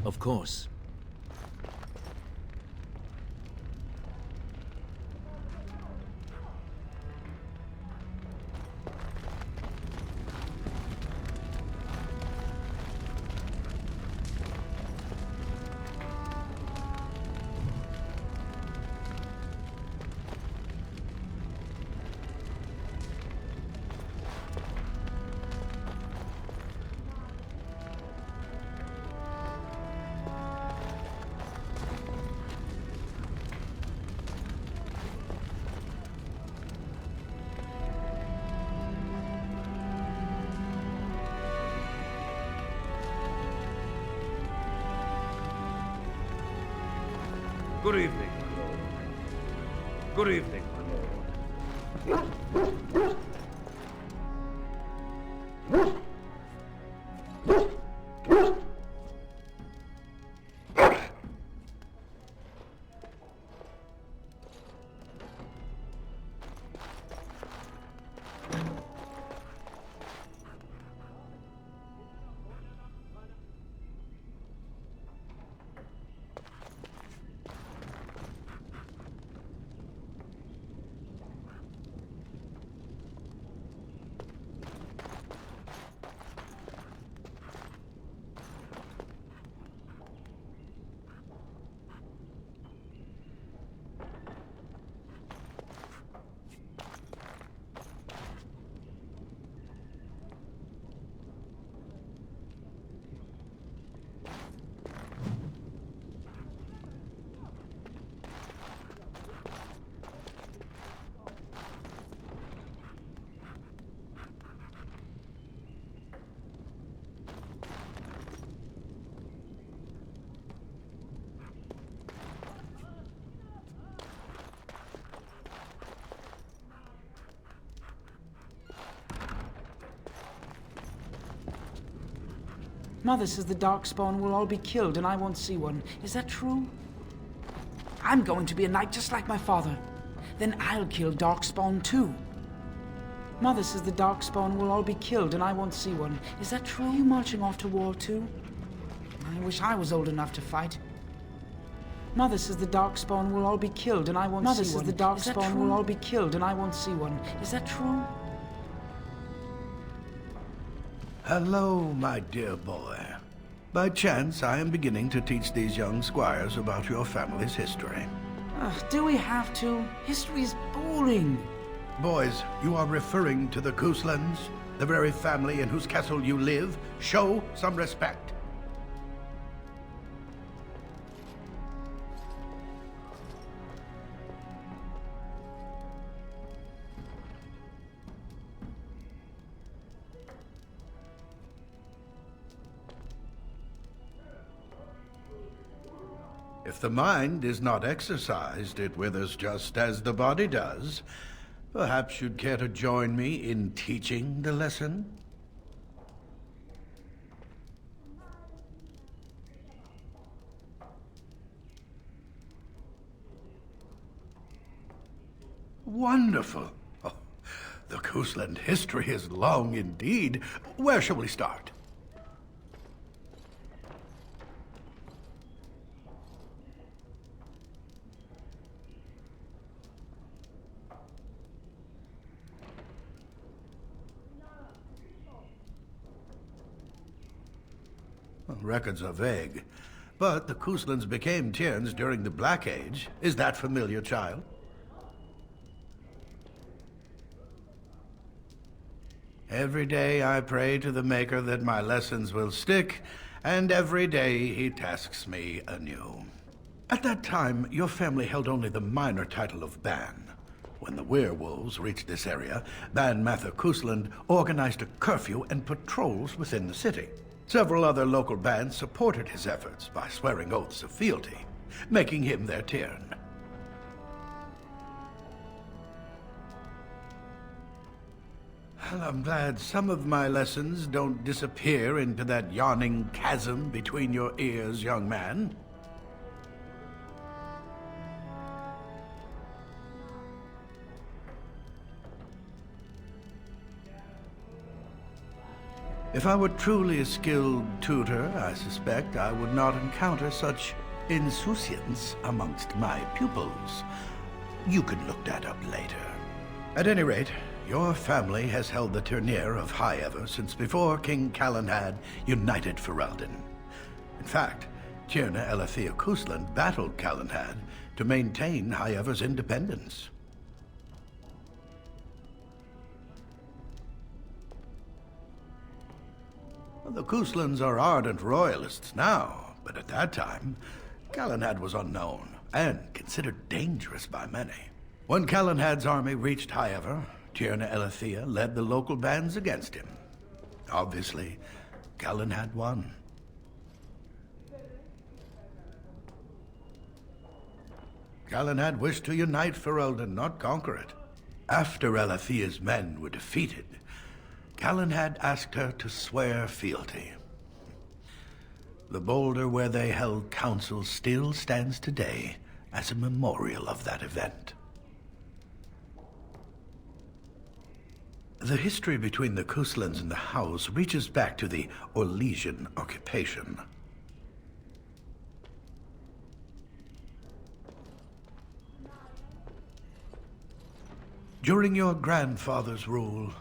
Of course. Good evening, my lord. Good evening, my lord. Mother says the Darkspawn will all be killed and I won't see one. Is that true? I'm going to be a knight just like my father. Then I'll kill Darkspawn too. Mother says the Darkspawn will all be killed and I won't see one. Is that true? Are you marching off to war too? I wish I was old enough to fight. Mother says the Darkspawn will all be killed and I won't see one. Mother says the Darkspawn will all be killed and I won't see one. Is that true? Hello, my dear boy. By chance, I am beginning to teach these young squires about your family's history. Do we have to? History is boring. Boys, you are referring to the Couslands, the very family in whose castle you live. Show some respect. If the mind is not exercised, it withers just as the body does. Perhaps you'd care to join me in teaching the lesson? Wonderful. Oh, the Cousland history is long indeed. Where shall we start? Records are vague, but the Couslands became Tierns during the Black Age. Is that familiar, child? Every day I pray to the Maker that my lessons will stick, and every day he tasks me anew. At that time, your family held only the minor title of Ban. When the werewolves reached this area, Ban Mather Cousland organized a curfew and patrols within the city. Several other local bands supported his efforts by swearing oaths of fealty, making him their Tiern. Well, I'm glad some of my lessons don't disappear into that yawning chasm between your ears, young man. If I were truly a skilled tutor, I suspect I would not encounter such insouciance amongst my pupils. You can look that up later. At any rate, your family has held the Tournere of High Ever since before King Calenhad united Ferelden. In fact, Tierna Elethea Kuslan battled Calenhad to maintain High Ever's independence. The Kuslans are ardent royalists now, but at that time, Calenhad was unknown and considered dangerous by many. When Calenhad's army reached High Ever, Tierna Elethea led the local bands against him. Obviously, Calenhad won. Calenhad wished to unite Ferelden, not conquer it. After Elethea's men were defeated, Calenhad asked her to swear fealty. The boulder where they held council still stands today as a memorial of that event. The history between the Kuslans and the House reaches back to the Orlesian occupation. During your grandfather's rule,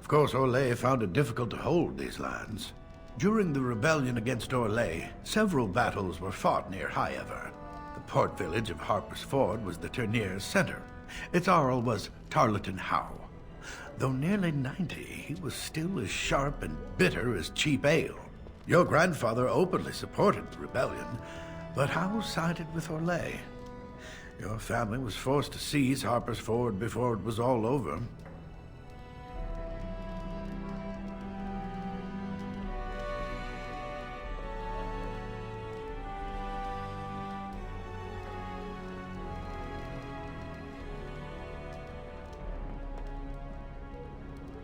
of course, Orlais found it difficult to hold these lands. During the rebellion against Orlais, several battles were fought near High Ever. The port village of Harper's Ford was the Tournere's center. Its Jarl was Tarleton Howe. Though nearly 90, he was still as sharp and bitter as cheap ale. Your grandfather openly supported the rebellion, but Howe sided with Orlais. Your family was forced to seize Harper's Ford before it was all over.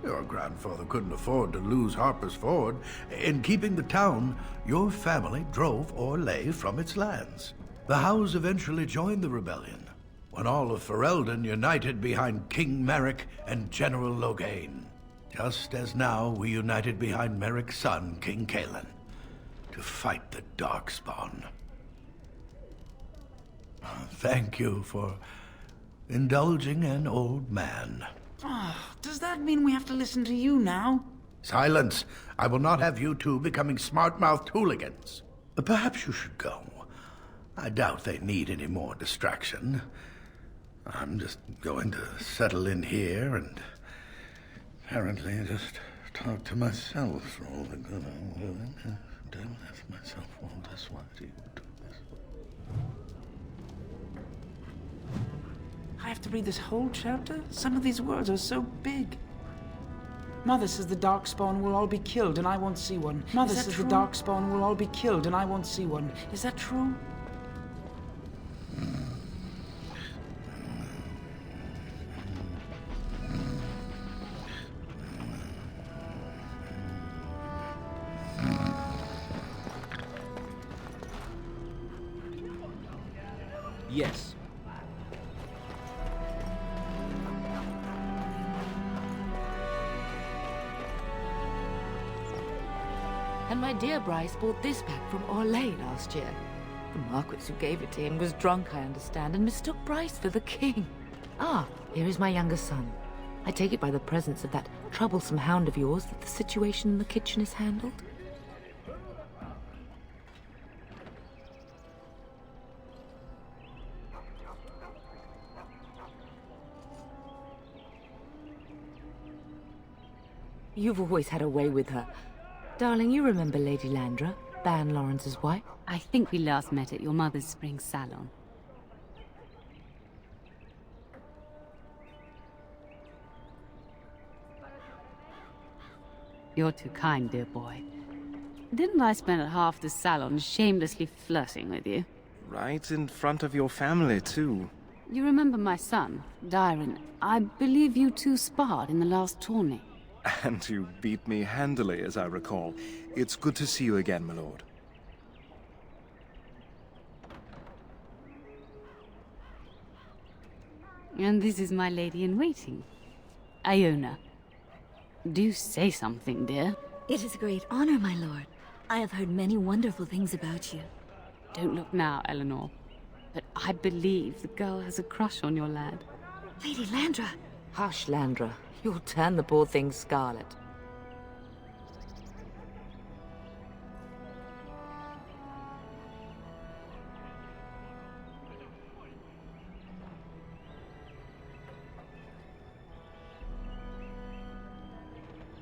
Your grandfather couldn't afford to lose Harper's Ford. In keeping the town, your family drove Orlais from its lands. The Howes eventually joined the rebellion, when all of Ferelden united behind King Merrick and General Loghain. Just as now we united behind Merrick's son, King Cailan, to fight the Darkspawn. Thank you for indulging an old man. Does that mean we have to listen to you now? Silence! I will not have you two becoming smart-mouthed hooligans. Perhaps you should go. I doubt they need any more distraction. I'm just going to settle in here and apparently just talk to myself for all the good I'm doing. Don't have myself all this. Why do you do this? I have to read this whole chapter? Some of these words are so big. Mother says the Darkspawn will all be killed and I won't see one. Mother says the Darkspawn will all be killed and I won't see one. Is that true? Yes. And my dear Bryce bought this back from Orlais last year. The Marquis who gave it to him was drunk, I understand, and mistook Bryce for the king. Ah, here is my younger son. I take it by the presence of that troublesome hound of yours that the situation in the kitchen is handled? You've always had a way with her. Darling, you remember Lady Landra, Ban Lawrence's wife? I think we last met at your mother's spring salon. You're too kind, dear boy. Didn't I spend half the salon shamelessly flirting with you? Right in front of your family, too. You remember my son, Dyron. I believe you two sparred in the last tourney. And you beat me handily, as I recall. It's good to see you again, my lord. And this is my lady-in-waiting, Iona. Do say something, dear. It is a great honor, my lord. I have heard many wonderful things about you. Don't look now, Eleanor. But I believe the girl has a crush on your lad. Lady Landra! Hush, Landra. You'll turn the poor thing scarlet.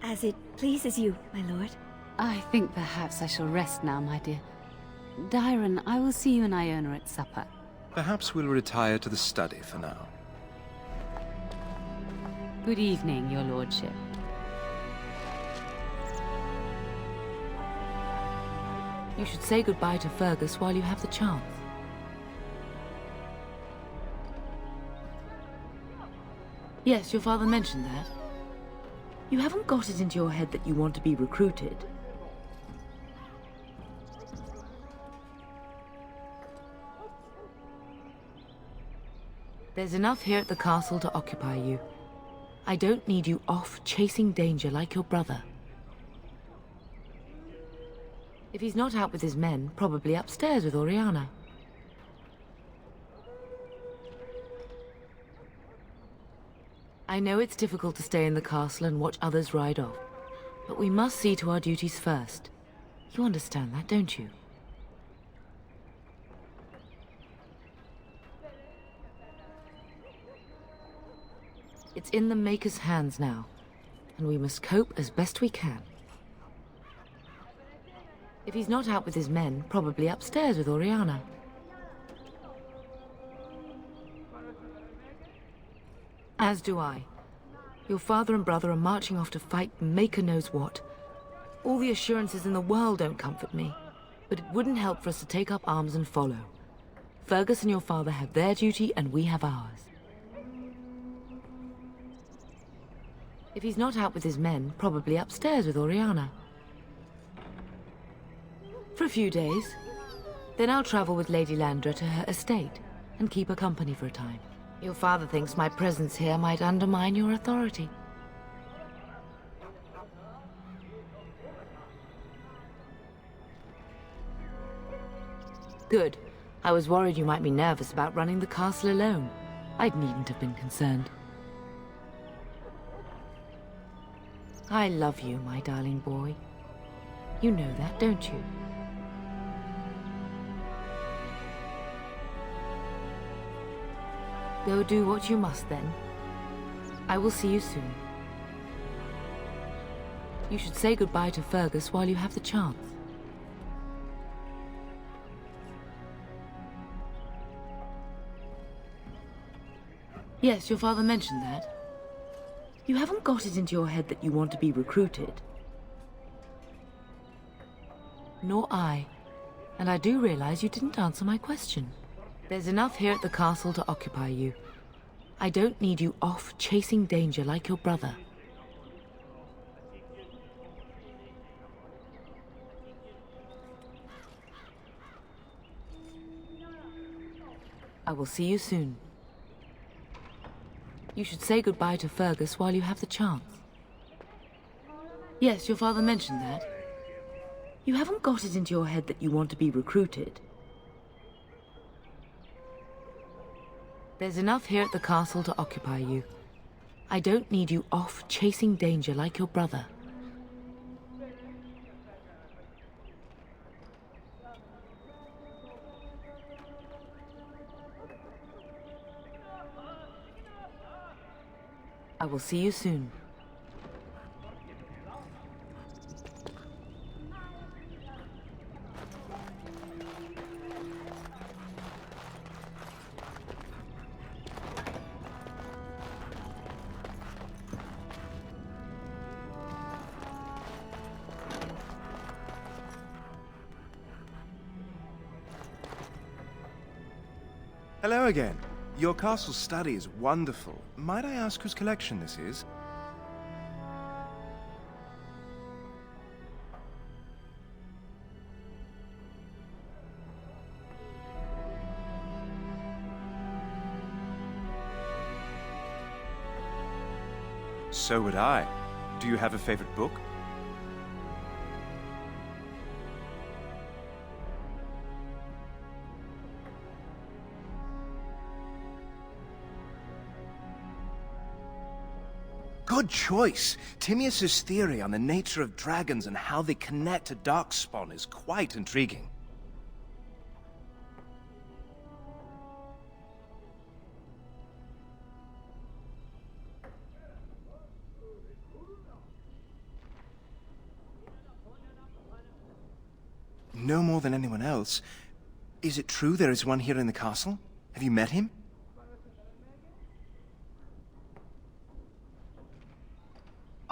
As it pleases you, my lord. I think perhaps I shall rest now, my dear. Dyron, I will see you and Iona at supper. Perhaps we'll retire to the study for now. Good evening, your lordship. You should say goodbye to Fergus while you have the chance. Yes, your father mentioned that. You haven't got it into your head that you want to be recruited. There's enough here at the castle to occupy you. I don't need you off chasing danger like your brother. If he's not out with his men, probably upstairs with Oriana. I know it's difficult to stay in the castle and watch others ride off, but we must see to our duties first. You understand that, don't you? It's in the Maker's hands now, and we must cope as best we can. If he's not out with his men, probably upstairs with Oriana. As do I. Your father and brother are marching off to fight Maker knows what. All the assurances in the world don't comfort me, but it wouldn't help for us to take up arms and follow. Fergus and your father have their duty, and we have ours. If he's not out with his men, probably upstairs with Oriana. For a few days. Then I'll travel with Lady Landra to her estate, and keep her company for a time. Your father thinks my presence here might undermine your authority. Good. I was worried you might be nervous about running the castle alone. I needn't have been concerned. I love you, my darling boy. You know that, don't you? Go do what you must, then. I will see you soon. You should say goodbye to Fergus while you have the chance. Yes, your father mentioned that. You haven't got it into your head that you want to be recruited. Nor I. And I do realize you didn't answer my question. There's enough here at the castle to occupy you. I don't need you off chasing danger like your brother. I will see you soon. You should say goodbye to Fergus while you have the chance. Yes, your father mentioned that. You haven't got it into your head that you want to be recruited. There's enough here at the castle to occupy you. I don't need you off chasing danger like your brother. I will see you soon. Hello again. Your castle study is wonderful. Might I ask whose collection this is? So would I. Do you have a favorite book? Good choice. Timaeus' theory on the nature of dragons and how they connect to Darkspawn is quite intriguing. No more than anyone else. Is it true there is one here in the castle? Have you met him?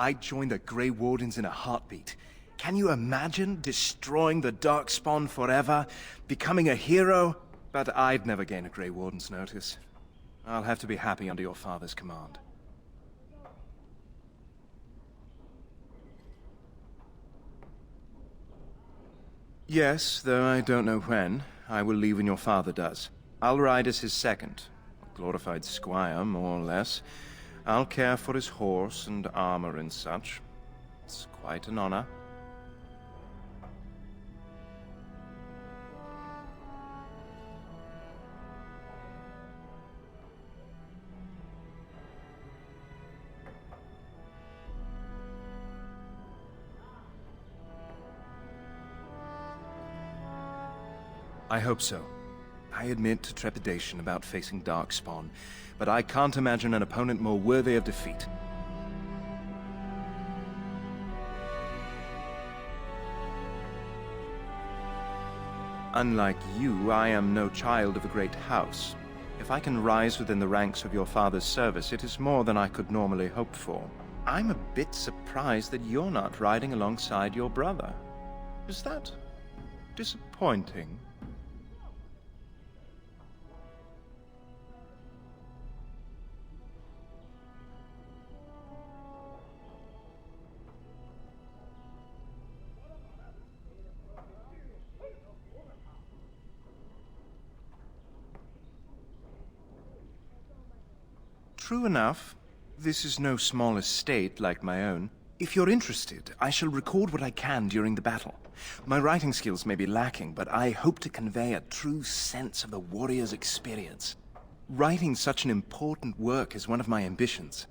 I'd join the Grey Wardens in a heartbeat. Can you imagine destroying the Darkspawn forever? Becoming a hero? But I'd never gain a Grey Warden's notice. I'll have to be happy under your father's command. Yes, though I don't know when. I will leave when your father does. I'll ride as his second. A glorified squire, more or less. I'll care for his horse and armor and such. It's quite an honor. I hope so. I admit to trepidation about facing Darkspawn, but I can't imagine an opponent more worthy of defeat. Unlike you, I am no child of a great house. If I can rise within the ranks of your father's service, it is more than I could normally hope for. I'm a bit surprised that you're not riding alongside your brother. Is that disappointing? True enough. This is no small estate like my own. If you're interested, I shall record what I can during the battle. My writing skills may be lacking, but I hope to convey a true sense of the warrior's experience. Writing such an important work is one of my ambitions.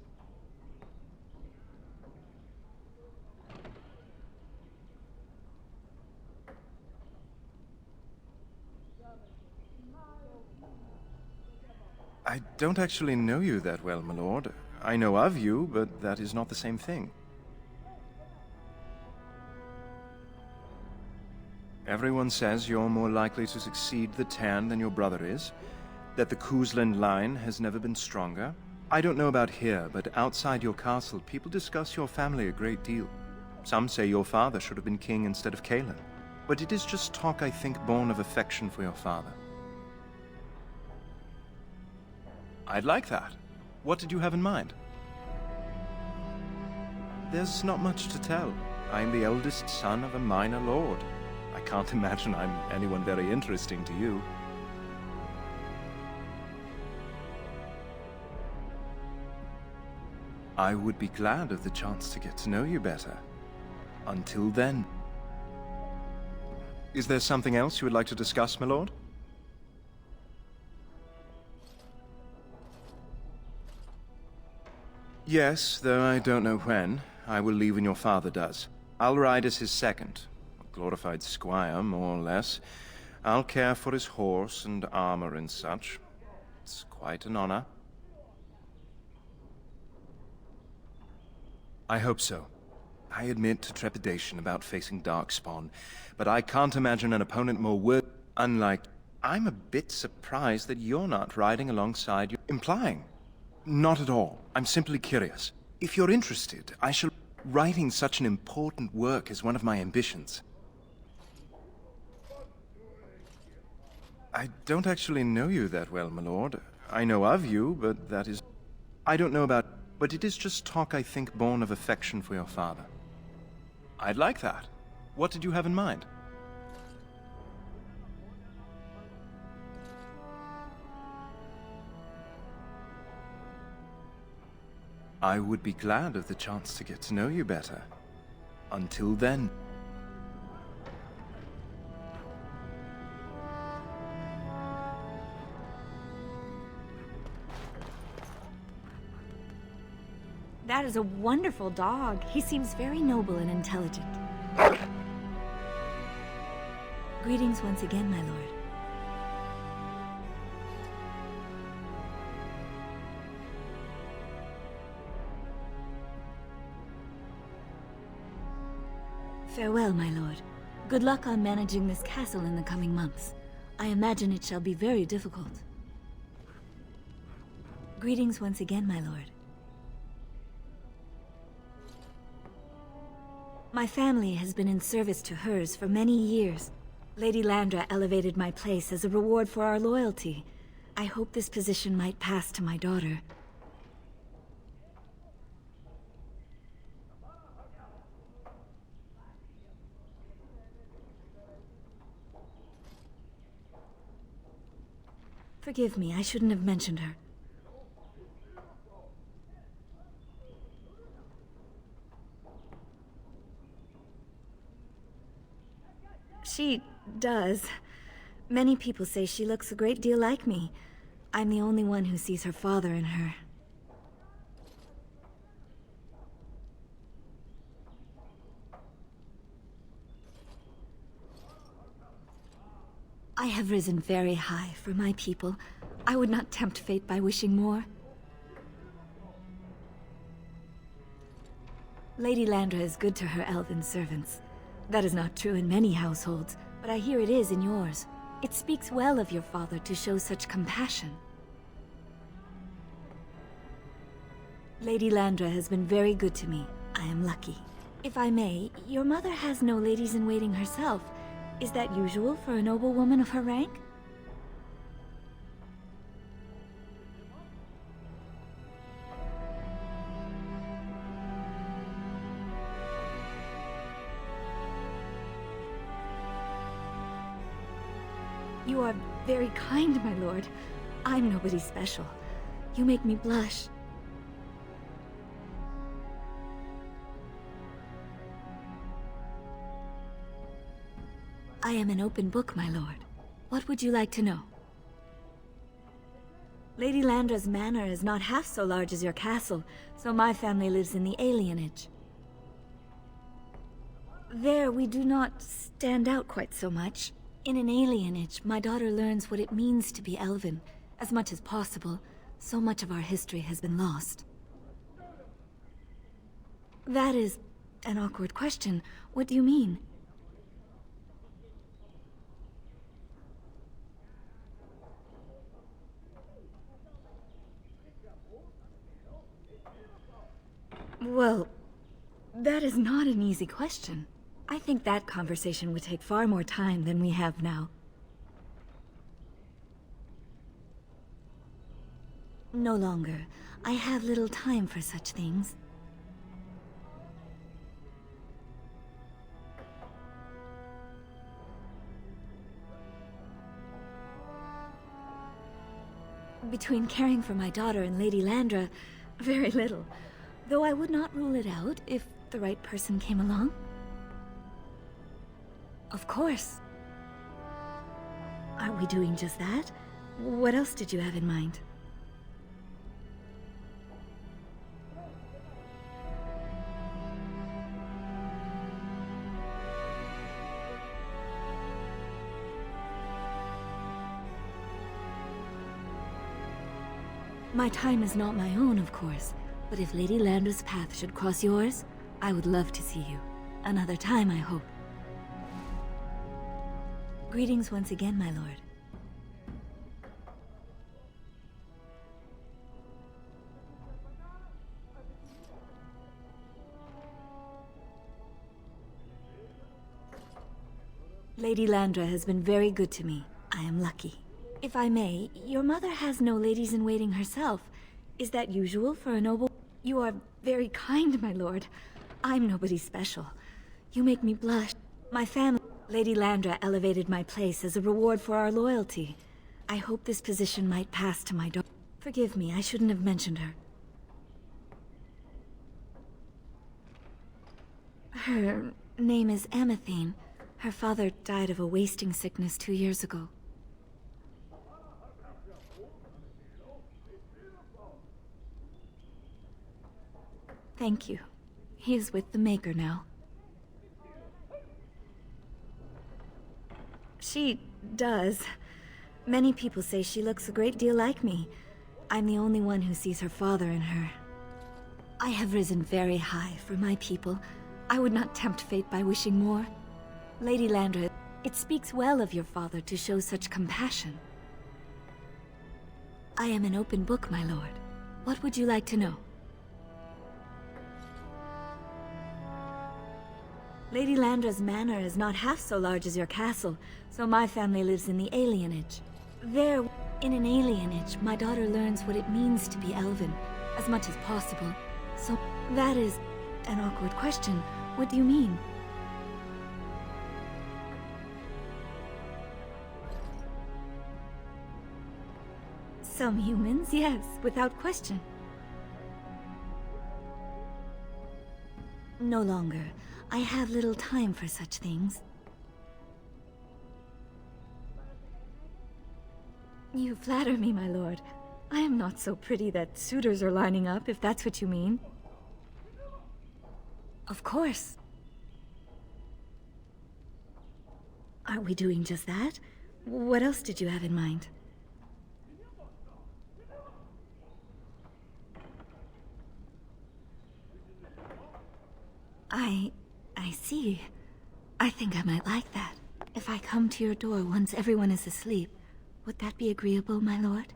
I don't actually know you that well, my lord. I know of you, but that is not the same thing. Everyone says you're more likely to succeed the Tarn than your brother is, that the Cousland line has never been stronger. I don't know about here, but outside your castle, people discuss your family a great deal. Some say your father should have been king instead of Cailan. But it is just talk, I think, born of affection for your father. I'd like that. What did you have in mind? There's not much to tell. I'm the eldest son of a minor lord. I can't imagine I'm anyone very interesting to you. I would be glad of the chance to get to know you better. Until then. Is there something else you would like to discuss, my lord? Yes, though I don't know when. I will leave when your father does. I'll ride as his second. A glorified squire, more or less. I'll care for his horse and armor and such. It's quite an honor. I hope so. I admit to trepidation about facing Darkspawn, but I can't imagine an opponent more worthy. Unlike, I'm a bit surprised that you're not riding alongside you. Implying? Not at all. I'm simply curious. If you're interested, I shall... Writing such an important work is one of my ambitions. I don't actually know you that well, my lord. I know of you, but that is... I don't know about... But it is just talk, I think, born of affection for your father. I'd like that. What did you have in mind? I would be glad of the chance to get to know you better. Until then. That is a wonderful dog. He seems very noble and intelligent. Greetings once again, my lord. Farewell, my lord. Good luck on managing this castle in the coming months. I imagine it shall be very difficult. Greetings once again, my lord. My family has been in service to hers for many years. Lady Landra elevated my place as a reward for our loyalty. I hope this position might pass to my daughter. Forgive me, I shouldn't have mentioned her. She does. Many people say she looks a great deal like me. I'm the only one who sees her father in her. I have risen very high for my people. I would not tempt fate by wishing more. Lady Landra is good to her elven servants. That is not true in many households, but I hear it is in yours. It speaks well of your father to show such compassion. Lady Landra has been very good to me. I am lucky. If I may, your mother has no ladies-in-waiting herself. Is that usual for a noble woman of her rank? You are very kind, my lord. I'm nobody special. You make me blush. I am an open book, my lord. What would you like to know? Lady Landra's manor is not half so large as your castle, so my family lives in the alienage. There, we do not stand out quite so much. In an alienage, my daughter learns what it means to be elven. As much as possible, so much of our history has been lost. That is an awkward question. What do you mean? Well, that is not an easy question. I think that conversation would take far more time than we have now. No longer. I have little time for such things. Between caring for my daughter and Lady Landra, very little. Though I would not rule it out if the right person came along. Of course. Aren't we doing just that? What else did you have in mind? My time is not my own, of course. But if Lady Landra's path should cross yours, I would love to see you. Another time, I hope. Greetings once again, my lord. Lady Landra has been very good to me. I am lucky. If I may, your mother has no ladies-in-waiting herself. Is that usual for a noble? You are very kind, my lord. I'm nobody special. You make me blush. My family... Lady Landra elevated my place as a reward for our loyalty. I hope this position might pass to my daughter. Forgive me, I shouldn't have mentioned her. Her name is Amathine. Her father died of a wasting sickness 2 years ago. Thank you. He is with the Maker now. She does. Many people say she looks a great deal like me. I'm the only one who sees her father in her. I have risen very high for my people. I would not tempt fate by wishing more. Lady Landra, it speaks well of your father to show such compassion. I am an open book, my lord. What would you like to know? Lady Landra's manor is not half so large as your castle, so my family lives in the alienage. There, in an alienage, my daughter learns what it means to be elven, as much as possible. So, that is an awkward question. What do you mean? Some humans, yes, without question. No longer. I have little time for such things. You flatter me, my lord. I am not so pretty that suitors are lining up, if that's what you mean. Of course. Aren't we doing just that? What else did you have in mind? I see. I think I might like that. If I come to your door once everyone is asleep, would that be agreeable, my lord?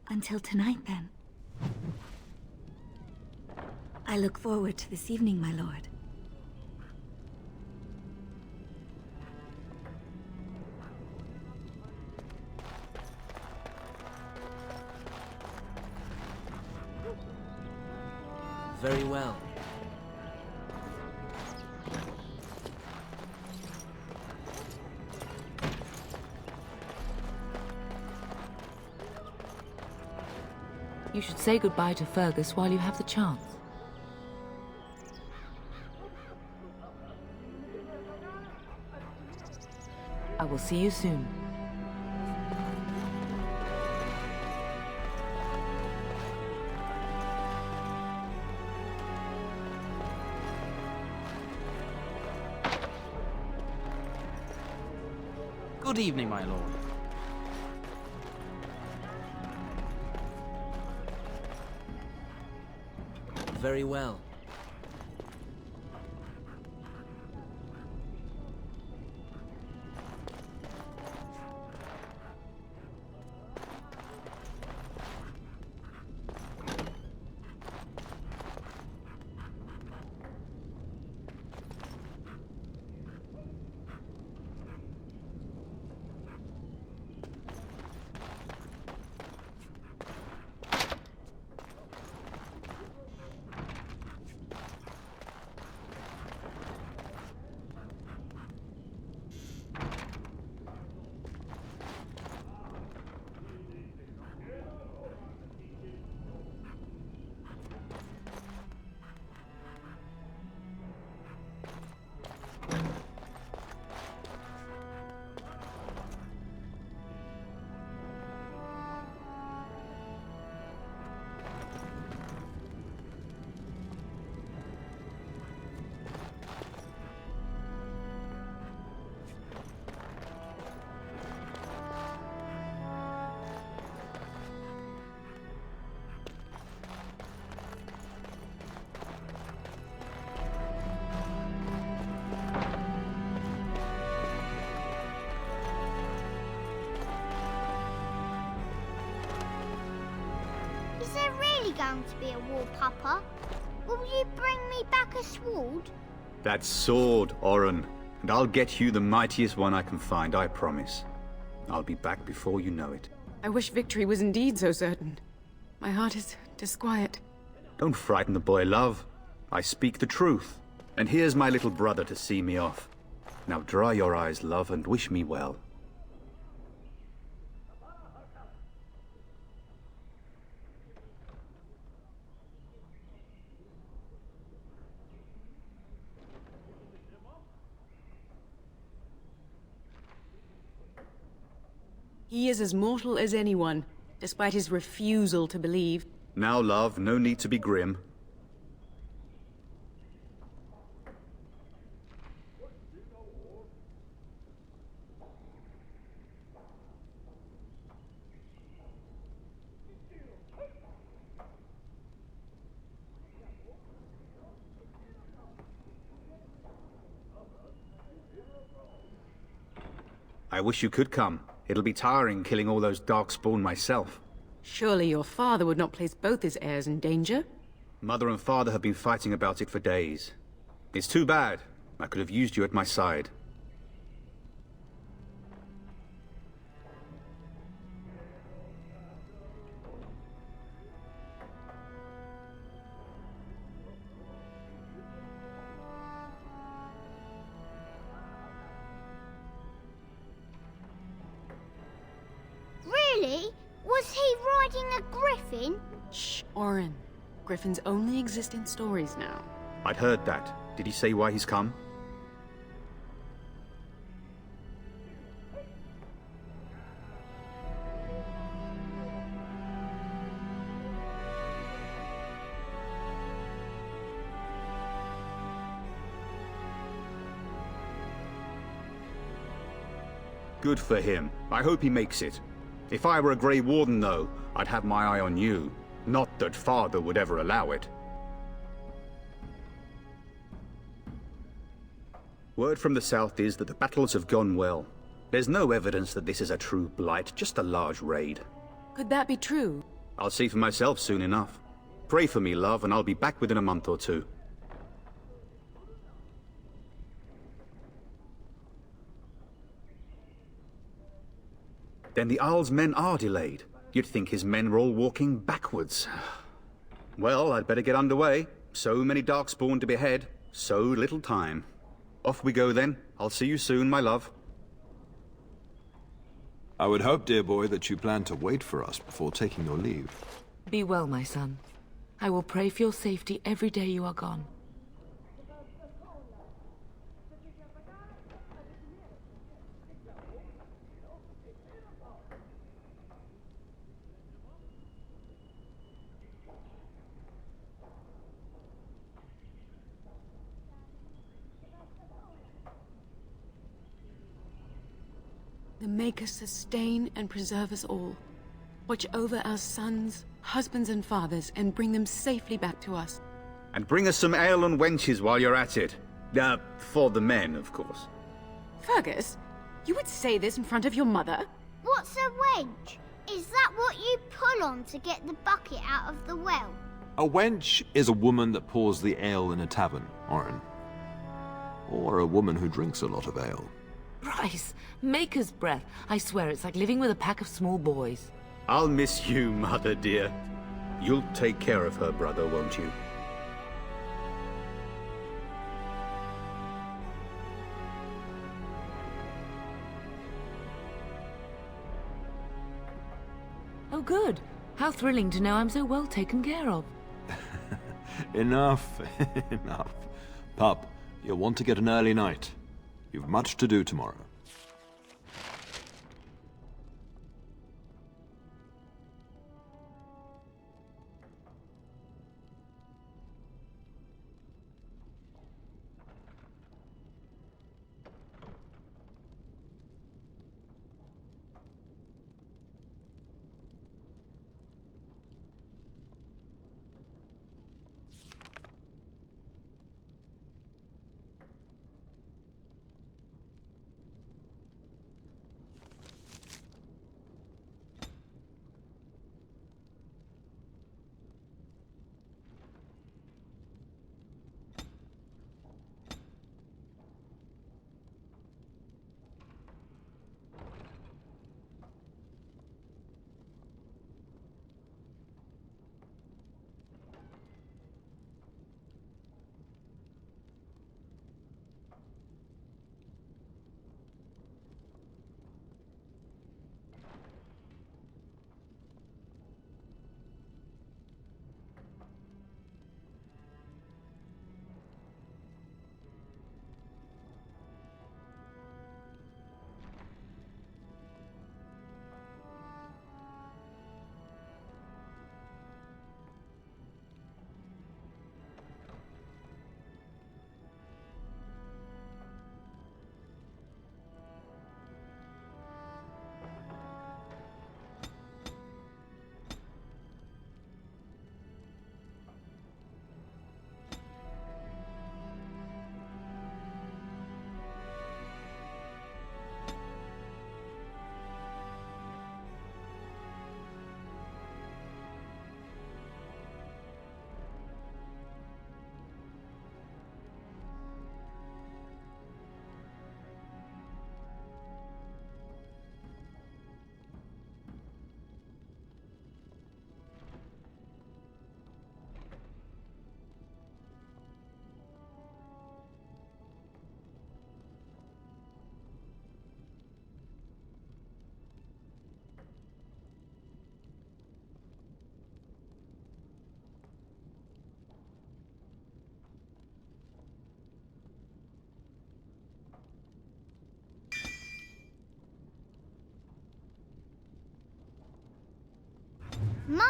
Until tonight, then. I look forward to this evening, my lord. Very well. You should say goodbye to Fergus while you have the chance. I will see you soon. Good evening, my lord. Very well. Is there really going to be a war, Papa? Will you bring me back a sword? That sword, Oren. And I'll get you the mightiest one I can find, I promise. I'll be back before you know it. I wish victory was indeed so certain. My heart is disquiet. Don't frighten the boy, love. I speak the truth. And here's my little brother to see me off. Now dry your eyes, love, and wish me well. He is as mortal as anyone, despite his refusal to believe. Now, love, no need to be grim. I wish you could come. It'll be tiring killing all those Darkspawn myself. Surely your father would not place both his heirs in danger? Mother and father have been fighting about it for days. It's too bad. I could have used you at my side. Really? Was he riding a griffin? Shh, Orin. Griffins only exist in stories now. I'd heard that. Did he say why he's come? Good for him. I hope he makes it. If I were a Grey Warden, though, I'd have my eye on you. Not that father would ever allow it. Word from the south is that the battles have gone well. There's no evidence that this is a true blight, just a large raid. Could that be true? I'll see for myself soon enough. Pray for me, love, and I'll be back within a month or two. Then the Arl's men are delayed. You'd think his men were all walking backwards. Well, I'd better get underway. So many Darkspawn to behead, so little time. Off we go then. I'll see you soon, my love. I would hope, dear boy, that you plan to wait for us before taking your leave. Be well, my son. I will pray for your safety every day you are gone. The Maker sustain and preserve us all. Watch over our sons, husbands and fathers, and bring them safely back to us. And bring us some ale and wenches while you're at it. For the men, of course. Fergus, you would say this in front of your mother? What's a wench? Is that what you pull on to get the bucket out of the well? A wench is a woman that pours the ale in a tavern, Orin. Or a woman who drinks a lot of ale. Bryce, Maker's breath. I swear it's like living with a pack of small boys. I'll miss you, mother dear. You'll take care of her, brother, won't you? Oh, good. How thrilling to know I'm so well taken care of. Enough, enough. Pup, you'll want to get an early night. You've much to do tomorrow.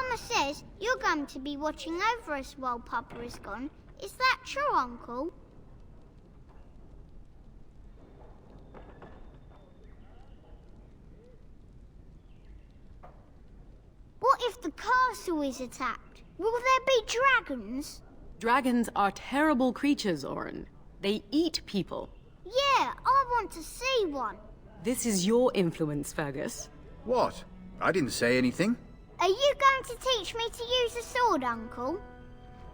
Mama says you're going to be watching over us while Papa is gone. Is that true, Uncle? What if the castle is attacked? Will there be dragons? Dragons are terrible creatures, Orin. They eat people. Yeah, I want to see one. This is your influence, Fergus. What? I didn't say anything. Are you going to teach me to use a sword, Uncle?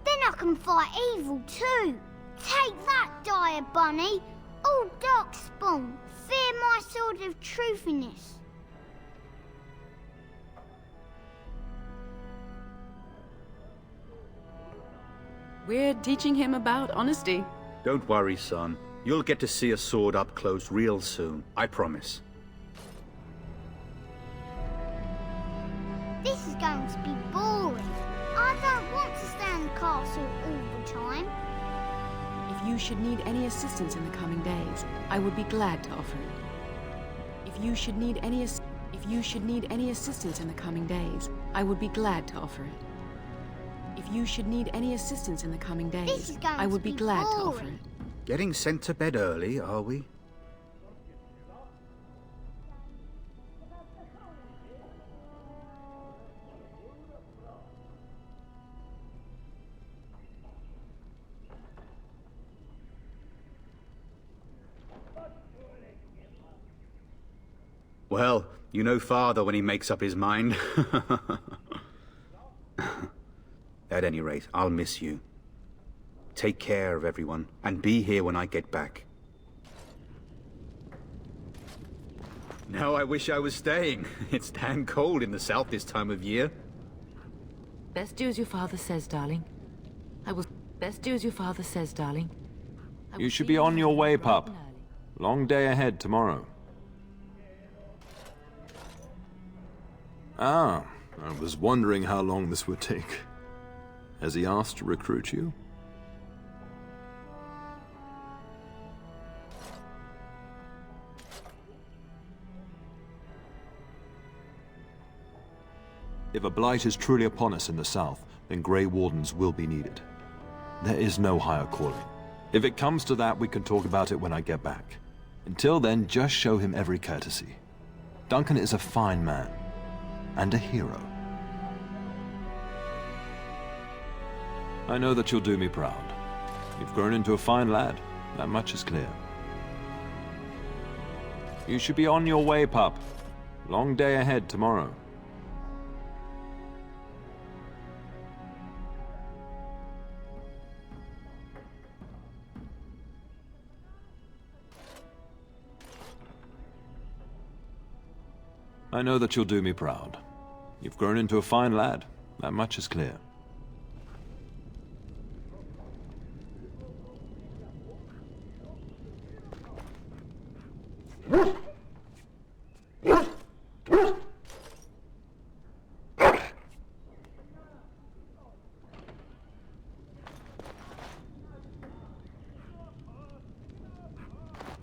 Then I can fight evil too. Take that, dire bunny. Oh, Darkspawn, fear my sword of truthiness. We're teaching him about honesty. Don't worry, son. You'll get to see a sword up close real soon. I promise. This is going to be boring. I don't want to stay in the castle all the time. If you should need any assistance in the coming days, I would be glad to offer it. If you should need any assistance in the coming days, I would be glad to offer it. If you should need any assistance in the coming days, I would be glad to offer it. Getting sent to bed early, are we? Well, you know Father when he makes up his mind. At any rate, I'll miss you. Take care of everyone, and be here when I get back. Now I wish I was staying. It's damn cold in the south this time of year. Best do as your father says, darling. Best do as your father says, darling. You should be on your way, pup. Long day ahead tomorrow. Ah, I was wondering how long this would take. Has he asked to recruit you? If a blight is truly upon us in the south, then Grey Wardens will be needed. There is no higher calling. If it comes to that, we can talk about it when I get back. Until then, just show him every courtesy. Duncan is a fine man, and a hero. I know that you'll do me proud. You've grown into a fine lad, that much is clear. You should be on your way, pup. Long day ahead tomorrow. I know that you'll do me proud. You've grown into a fine lad, that much is clear.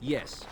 Yes.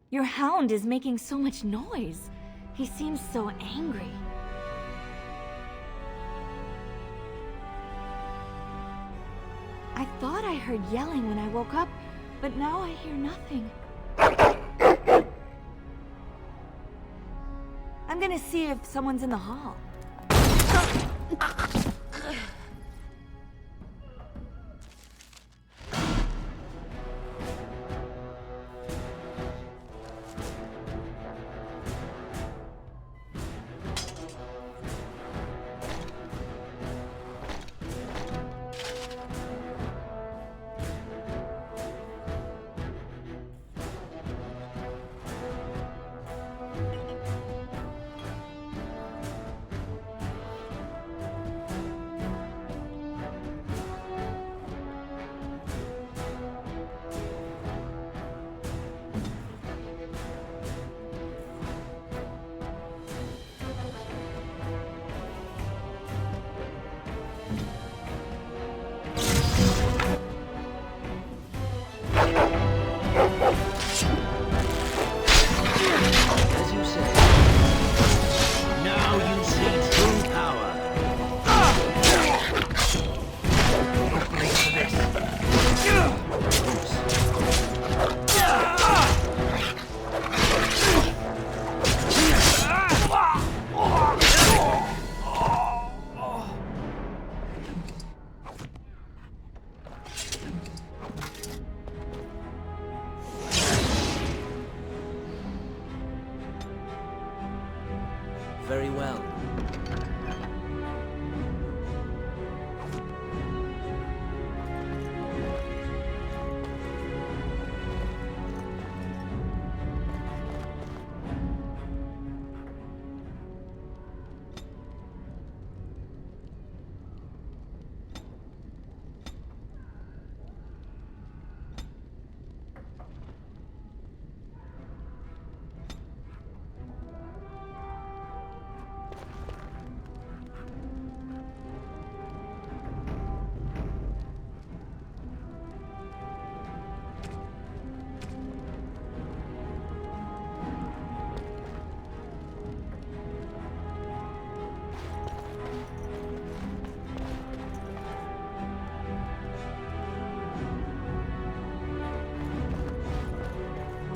Your hound is making so much noise. He seems so angry. I thought I heard yelling when I woke up, but now I hear nothing. I'm gonna see if someone's in the hall. Very well.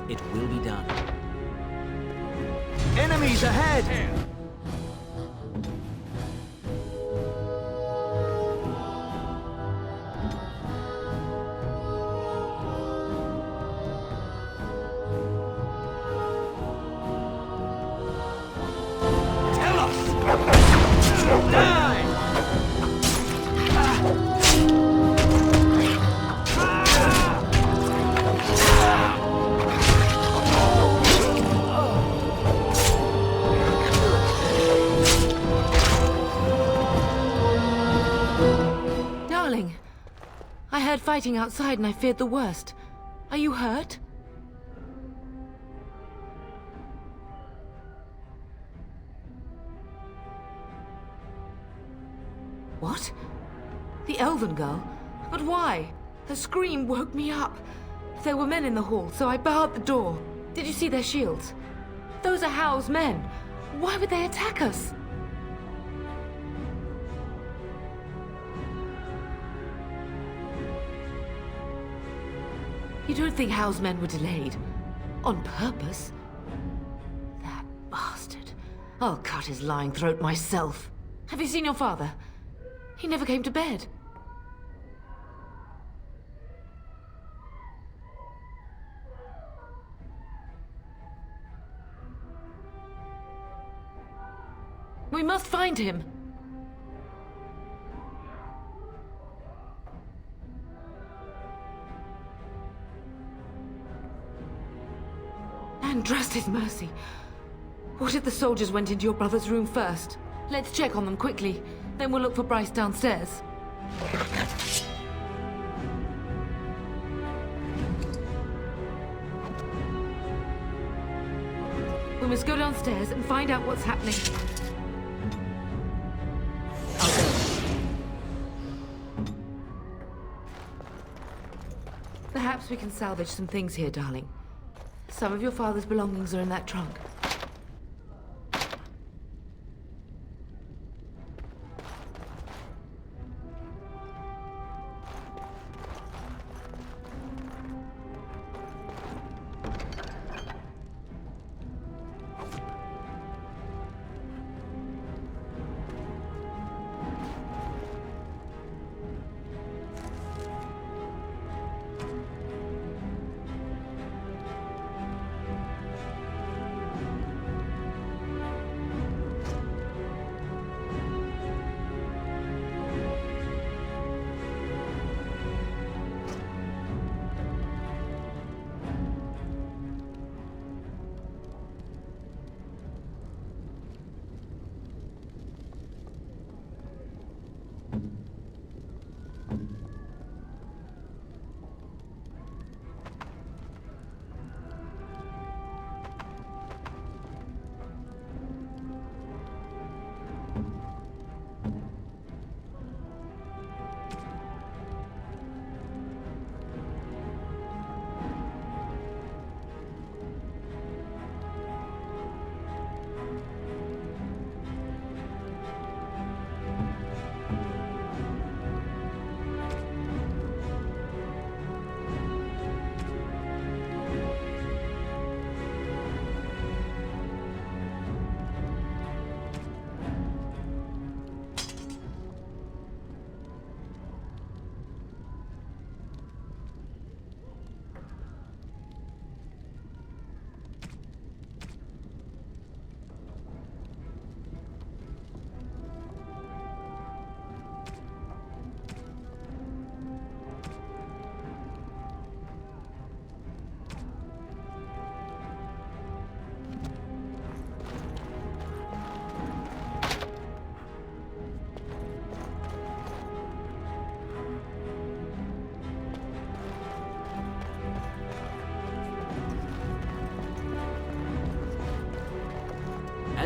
It will be done. Enemies ahead! Tell us! Die! I heard fighting outside and I feared the worst. Are you hurt? What? The Elven girl? But why? Her scream woke me up. There were men in the hall, so I barred the door. Did you see their shields? Those are Howl's men. Why would they attack us? You don't think Howl's men were delayed? On purpose? That bastard. I'll cut his lying throat myself. Have you seen your father? He never came to bed. We must find him. Andraste's mercy. What if the soldiers went into your brother's room first? Let's check on them quickly. Then we'll look for Bryce downstairs. We must go downstairs and find out what's happening. Perhaps we can salvage some things here, darling. Some of your father's belongings are in that trunk.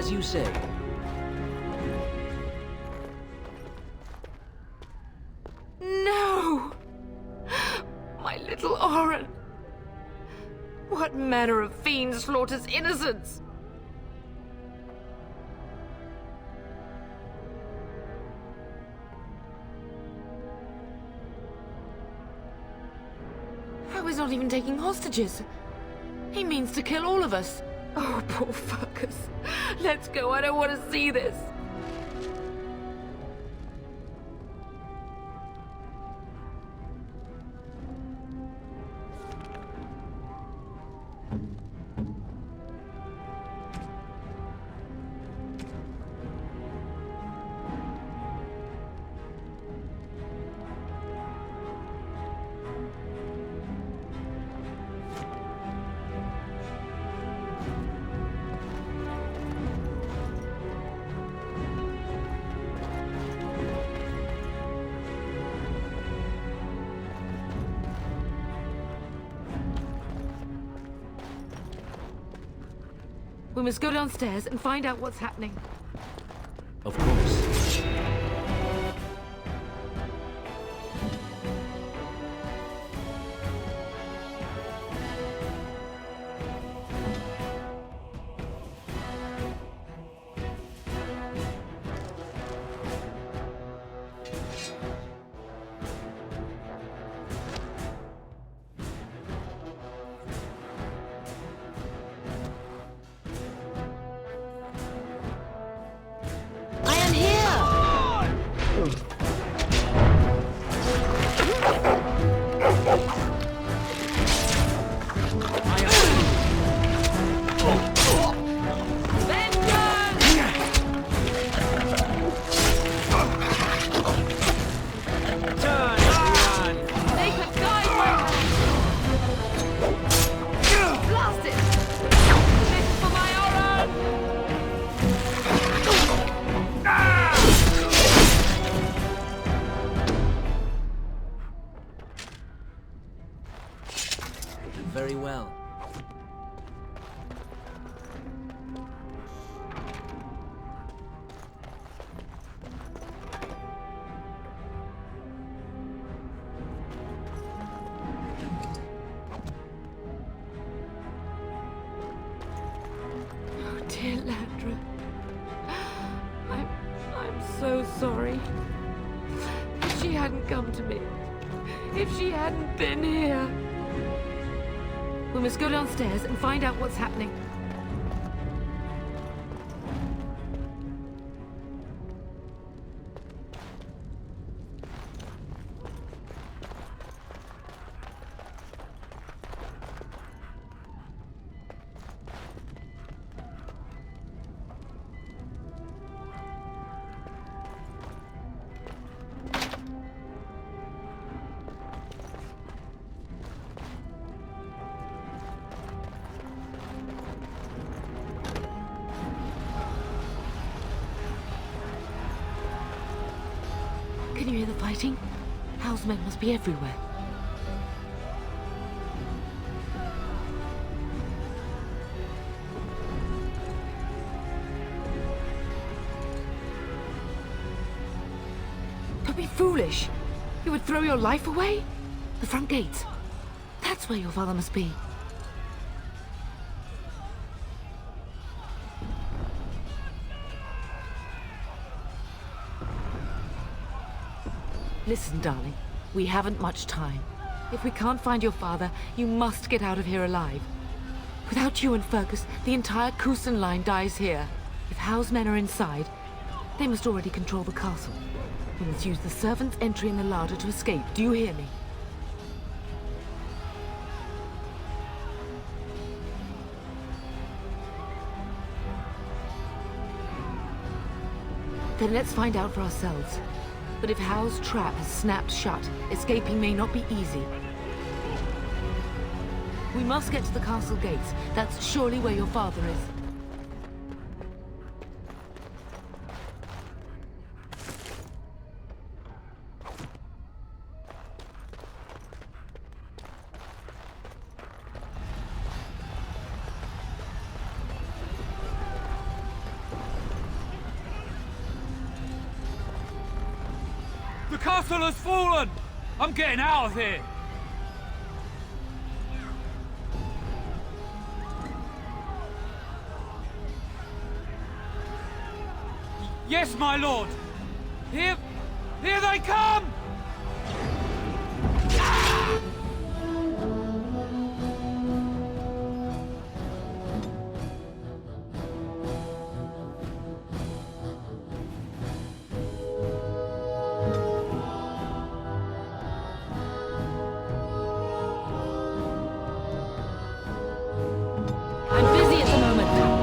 As you say. No! My little Oren! What manner of fiend slaughters innocents? How is not even taking hostages? He means to kill all of us. Oh, poor fuckers. Let's go, I don't want to see this. We must go downstairs and find out what's happening. Of course. Very well. Oh, dear Landra. I'm so sorry. If she hadn't come to me, if she hadn't been here. We must go downstairs and find out what's happening. Can you hear the fighting? Hal's men must be everywhere. Don't be foolish. You would throw your life away? The front gates. That's where your father must be. Listen, darling. We haven't much time. If we can't find your father, you must get out of here alive. Without you and Fergus, the entire Kusan line dies here. If Hal's men are inside, they must already control the castle. We must use the servants' entry in the larder to escape. Do you hear me? Then let's find out for ourselves. But if Hal's trap has snapped shut, escaping may not be easy. We must get to the castle gates. That's surely where your father is. castle has fallen! I'm getting out of here! Yes, my lord! Here they come! I'm busy at the moment.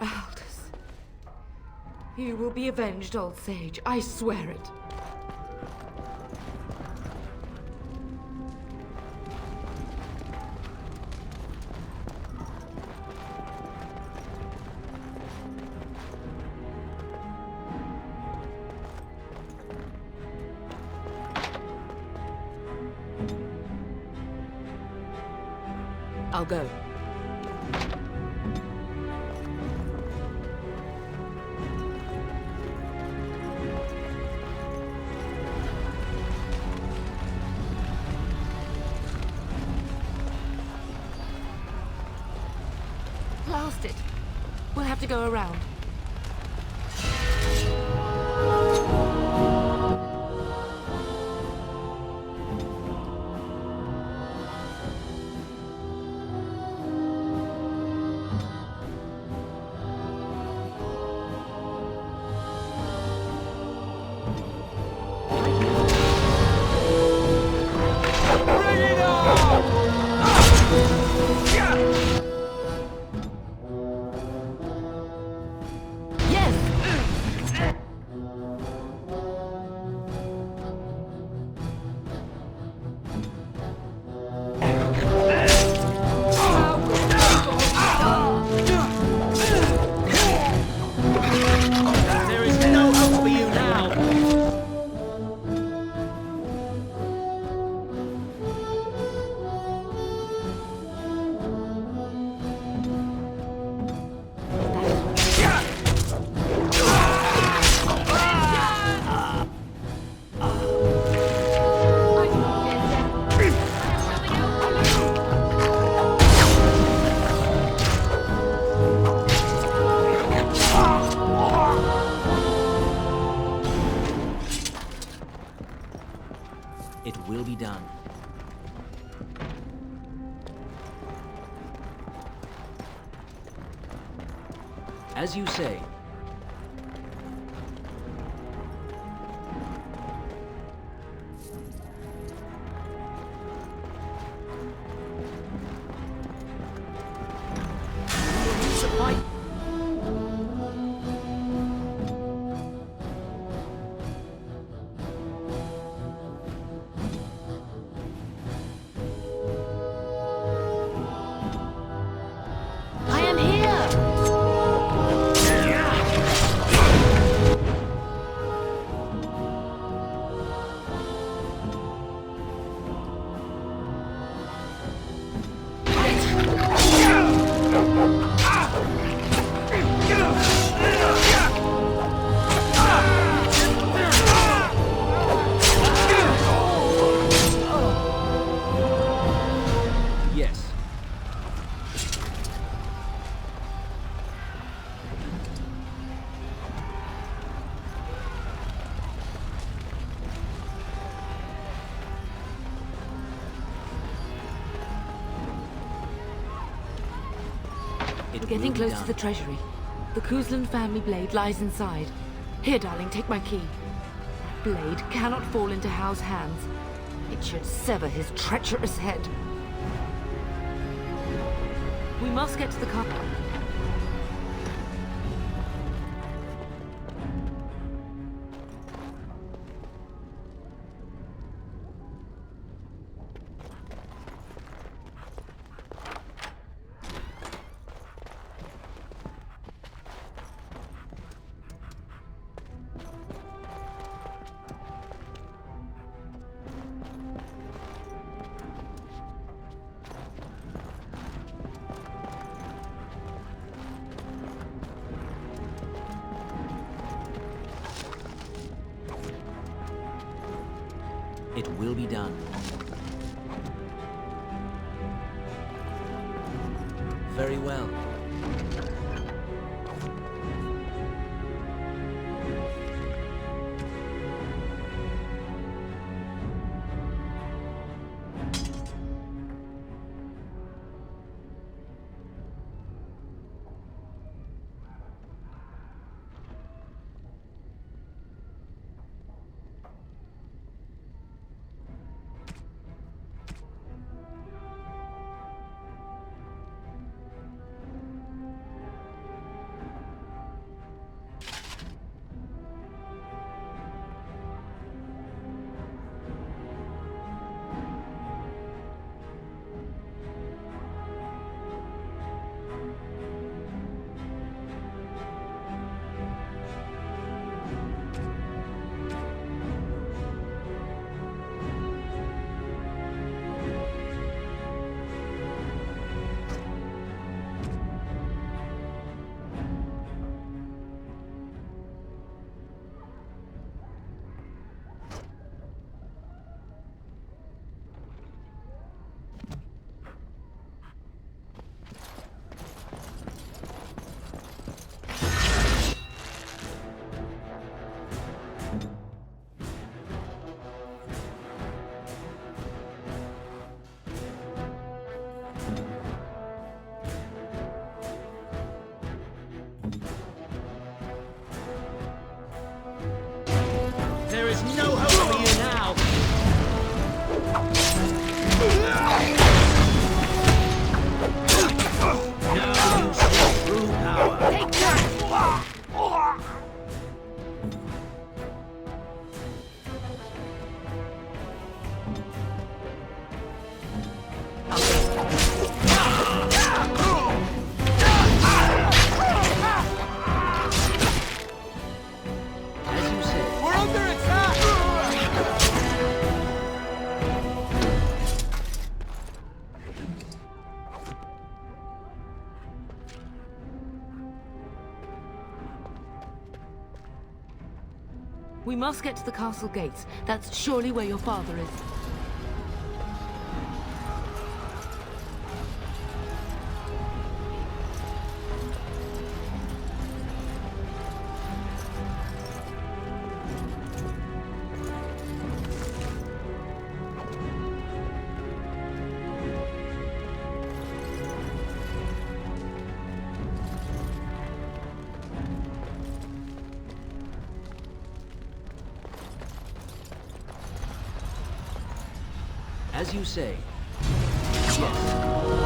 Aldous. You will be avenged, old sage. I swear it. I'll go. Blast it. We'll have to go around. It will be done. As you say. We're getting close to the treasury. The Kuzland family blade lies inside. Here, darling, take my key. That blade cannot fall into Hao's hands. It should sever his treacherous head. We must get to the car. It will be done. Very well. There is no hope for you now! Now you see true power! Take that! We must get to the castle gates. That's surely where your father is. As you say. Yes.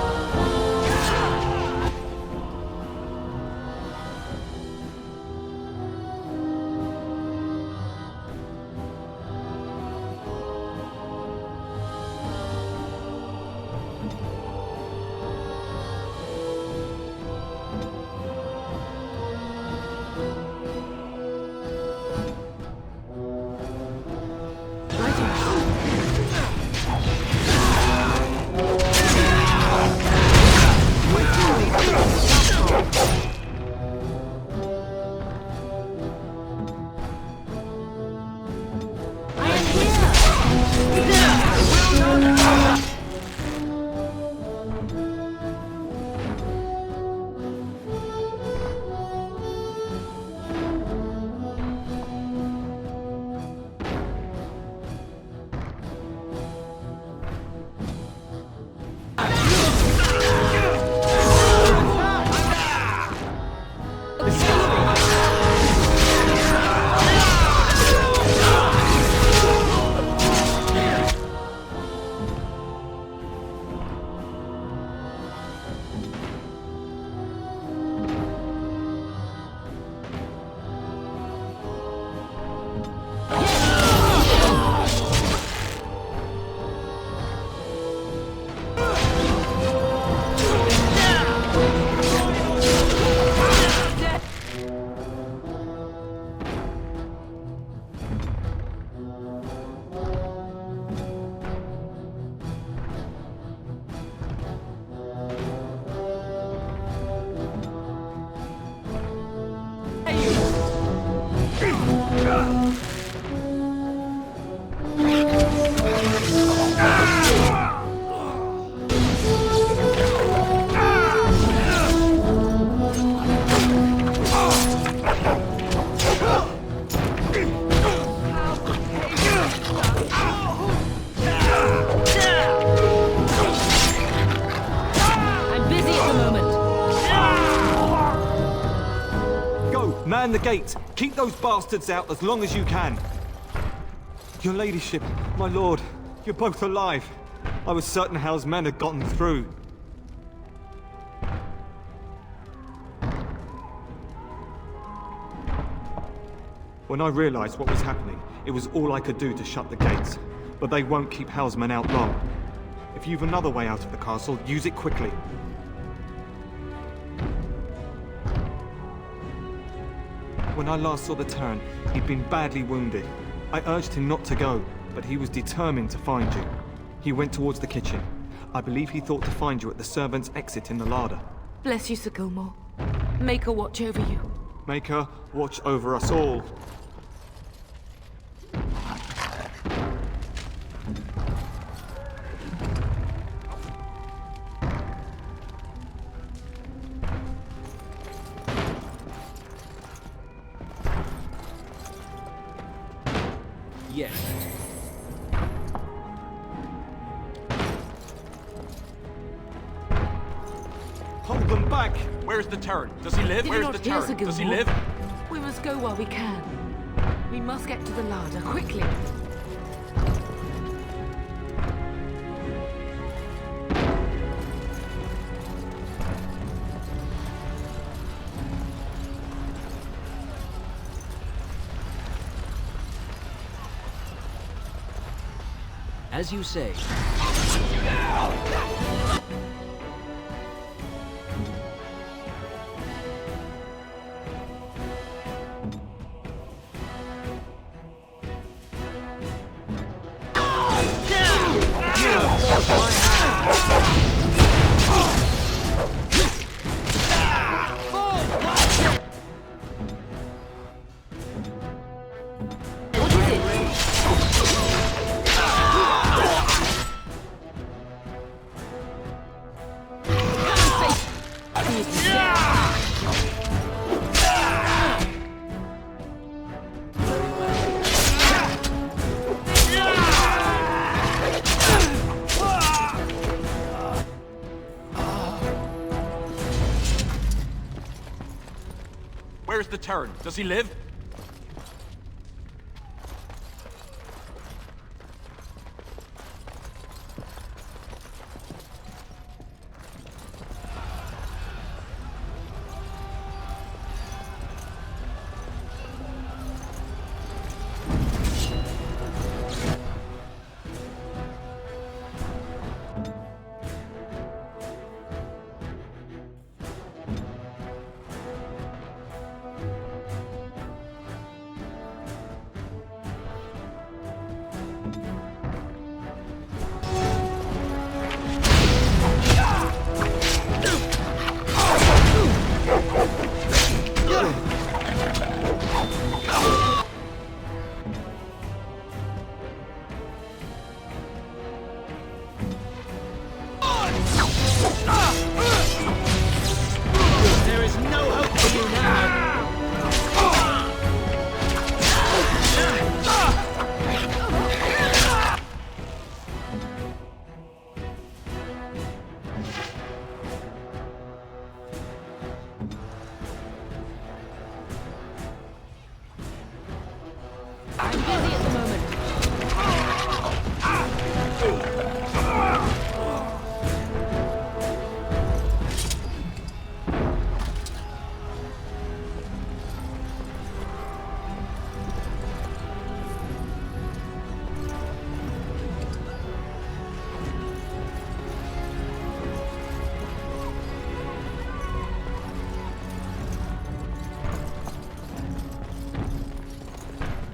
Man the gate! Keep those bastards out as long as you can! Your ladyship, my lord, you're both alive. I was certain Hal's men had gotten through. When I realized what was happening, it was all I could do to shut the gates. But they won't keep Hal's men out long. If you've another way out of the castle, use it quickly. When I last saw the Terran, he'd been badly wounded. I urged him not to go, but he was determined to find you. He went towards the kitchen. I believe he thought to find you at the servants' exit in the larder. Bless you, Sir Gilmore. Make her watch over you. Make her watch over us all. Yes. Hold them back! Where is the Terran? Does he live? Did Where you is not the hear, Terran? Sir Does he Gilmore? live? We must go while we can. We must get to the larder, quickly. As you say. Where's the Terran? Does he live? There is no hope for you now. I'm busy at the moment.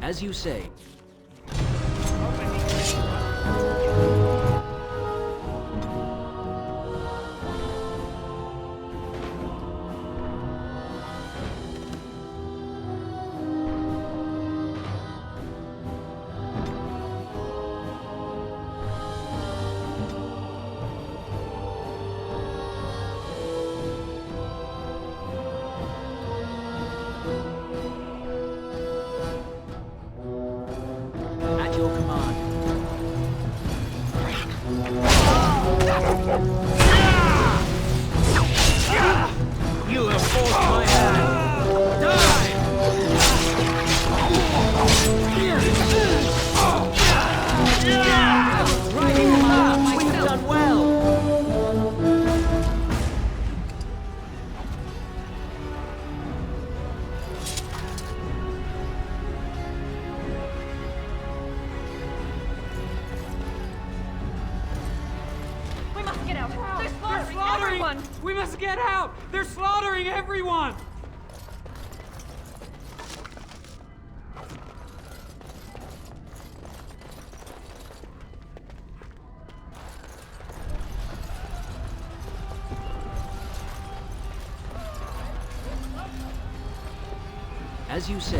As you say. At your command. You have forced my hand. Die! Right in the mouth We've myself. done well. We must get out. They're slaughtering, everyone. We must get out! They're slaughtering everyone! As you say.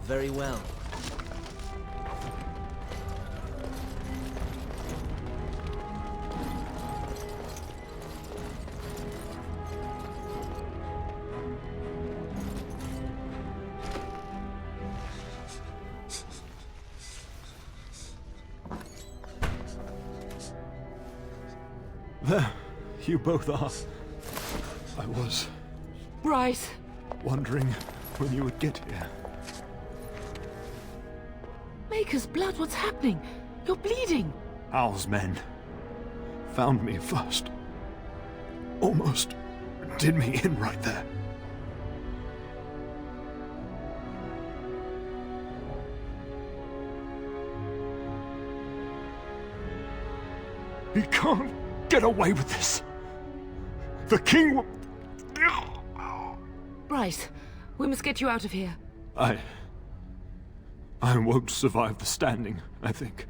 Very well. There, you both are. I was Bryce! wondering when you would get here. Maker's blood, what's happening? You're bleeding! Hal's men found me first. Almost did me in right there. He can't get away with this. The king will... Bryce, we must get you out of here. I won't survive the standing, I think.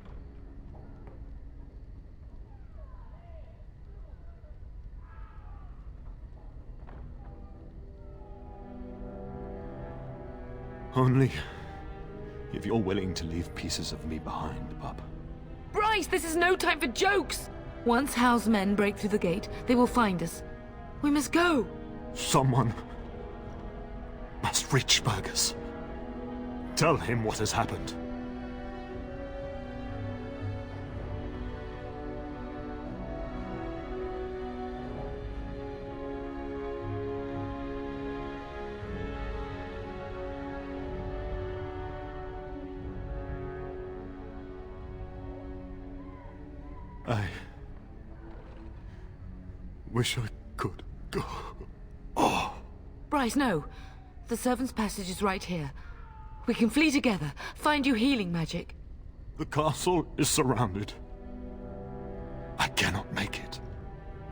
Only if you're willing to leave pieces of me behind, bub. Bryce, this is no time for jokes! Once Hal's men break through the gate, they will find us. We must go! Someone must reach Fergus. Tell him what has happened. I wish I could go. Oh. Bryce, no. The servants' passage is right here. We can flee together, find you healing magic. The castle is surrounded. I cannot make it.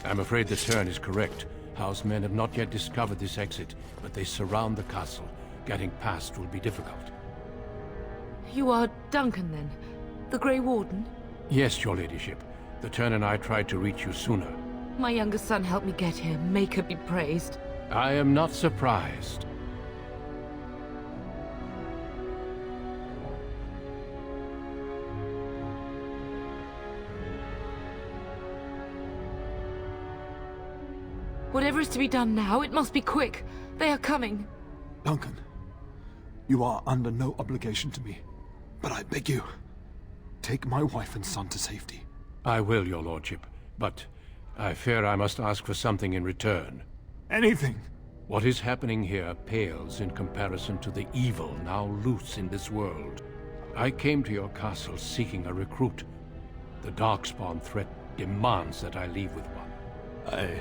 I'm afraid the Turn is correct. Hal's men have not yet discovered this exit, but they surround the castle. Getting past will be difficult. You are Duncan, then? The Grey Warden? Yes, your ladyship. The Turn and I tried to reach you sooner. My younger son helped me get here. Maker be praised. I am not surprised. Whatever is to be done now, it must be quick. They are coming. Duncan, you are under no obligation to me, but I beg you, take my wife and son to safety. I will, your lordship, but I fear I must ask for something in return. Anything. What is happening here pales in comparison to the evil now loose in this world. I came to your castle seeking a recruit. The Darkspawn threat demands that I leave with one.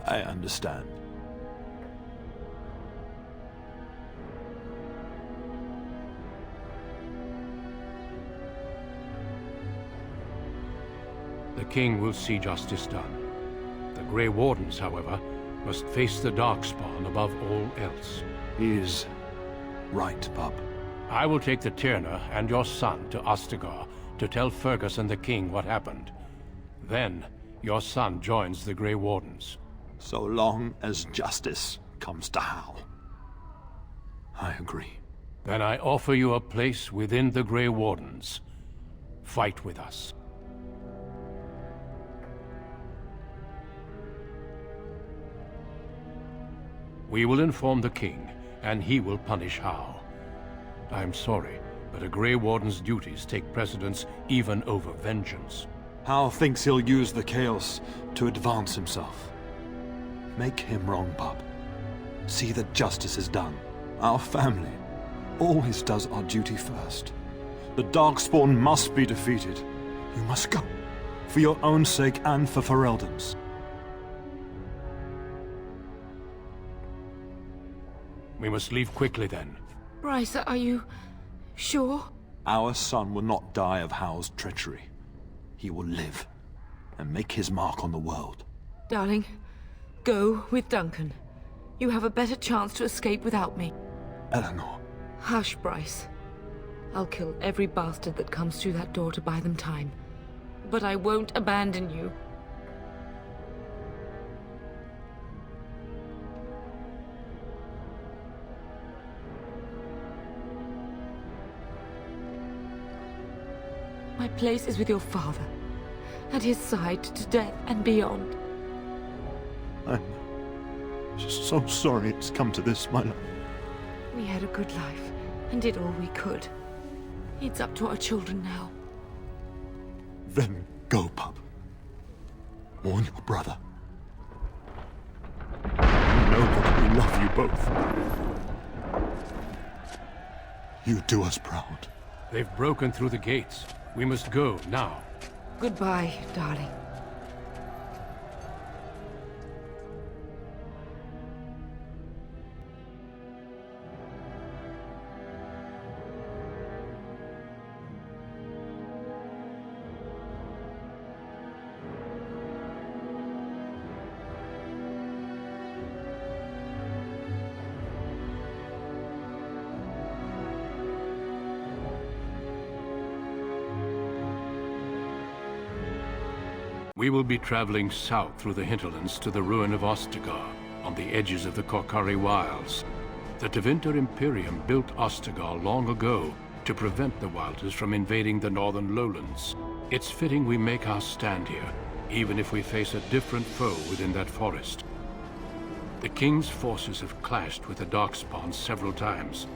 I understand. The king will see justice done. The Grey Wardens, however, must face the Darkspawn above all else. He is right, bub. I will take the Tyrna and your son to Ostagar to tell Fergus and the king what happened. Then, your son joins the Grey Wardens. So long as justice comes to Hal. I agree. Then I offer you a place within the Grey Wardens. Fight with us. We will inform the king, and he will punish Hal. I'm sorry, but a Grey Warden's duties take precedence even over vengeance. Hal thinks he'll use the chaos to advance himself. Make him wrong, bub. See that justice is done. Our family always does our duty first. The Darkspawn must be defeated. You must go. For your own sake and for Ferelden's. We must leave quickly then. Bryce, are you sure? Our son will not die of Hal's treachery. He will live and make his mark on the world. Darling, go with Duncan. You have a better chance to escape without me. Eleanor. Hush, Bryce. I'll kill every bastard that comes through that door to buy them time. But I won't abandon you. My place is with your father, at his side to death and beyond. I'm just so sorry it's come to this, my love. We had a good life, and did all we could. It's up to our children now. Then go, pup. Warn your brother. You know that we love you both. You do us proud. They've broken through the gates. We must go now. Goodbye, darling. We will be traveling south through the hinterlands to the ruin of Ostagar, on the edges of the Korcari Wilds. The Tevinter Imperium built Ostagar long ago to prevent the Wilders from invading the northern lowlands. It's fitting we make our stand here, even if we face a different foe within that forest. The King's forces have clashed with the Darkspawn several times,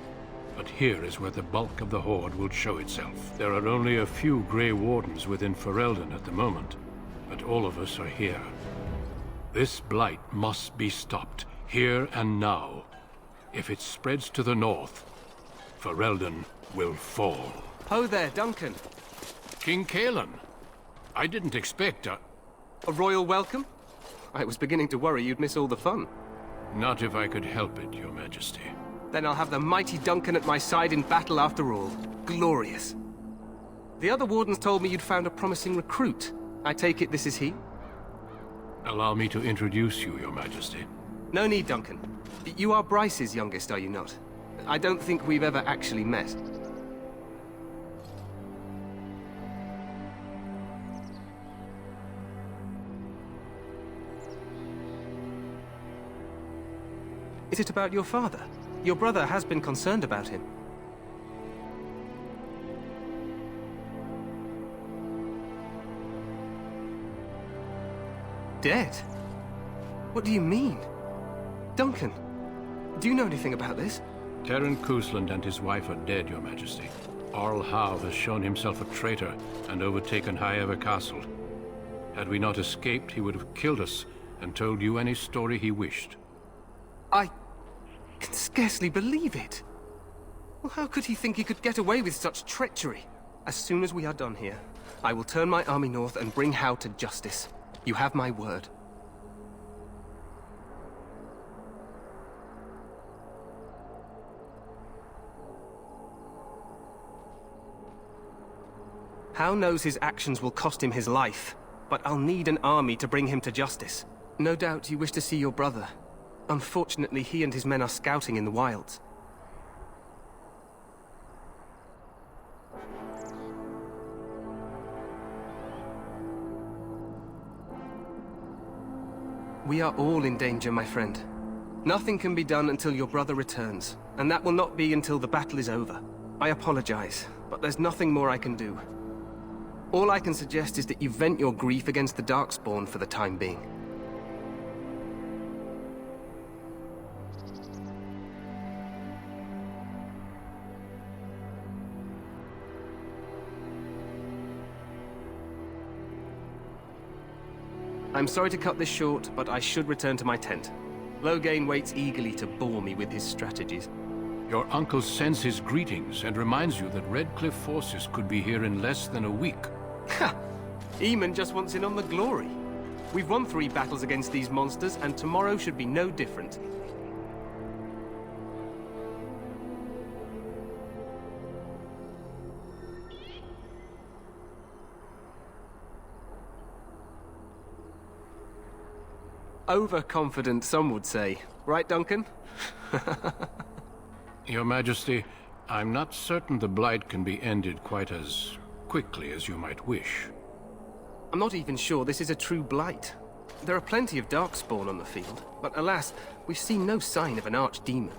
but here is where the bulk of the Horde will show itself. There are only a few Grey Wardens within Ferelden at the moment, but all of us are here. This blight must be stopped, here and now. If it spreads to the north, Ferelden will fall. Ho there, Duncan. King Cailan. I didn't expect a royal welcome? I was beginning to worry you'd miss all the fun. Not if I could help it, Your Majesty. Then I'll have the mighty Duncan at my side in battle after all. Glorious. The other wardens told me you'd found a promising recruit. I take it this is he? Allow me to introduce you, Your Majesty. No need, Duncan. You are Bryce's youngest, are you not? I don't think we've ever actually met. Is it about your father? Your brother has been concerned about him. Dead? What do you mean? Duncan, do you know anything about this? Terran Cousland and his wife are dead, Your Majesty. Arl Howe has shown himself a traitor and overtaken Highever Castle. Had we not escaped, he would have killed us and told you any story he wished. I can scarcely believe it. Well, how could he think he could get away with such treachery? As soon as we are done here, I will turn my army north and bring Howe to justice. You have my word. Howe knows his actions will cost him his life, but I'll need an army to bring him to justice. No doubt you wish to see your brother. Unfortunately, he and his men are scouting in the wilds. We are all in danger, my friend. Nothing can be done until your brother returns, and that will not be until the battle is over. I apologize, but there's nothing more I can do. All I can suggest is that you vent your grief against the Darkspawn for the time being. I'm sorry to cut this short, but I should return to my tent. Loghain waits eagerly to bore me with his strategies. Your uncle sends his greetings and reminds you that Redcliffe forces could be here in less than a week. Ha! Eamon just wants in on the glory. We've won 3 battles against these monsters, and tomorrow should be no different. Overconfident, some would say. Right, Duncan? Your Majesty, I'm not certain the Blight can be ended quite as quickly as you might wish. I'm not even sure this is a true Blight. There are plenty of Darkspawn on the field, but alas, we've seen no sign of an archdemon.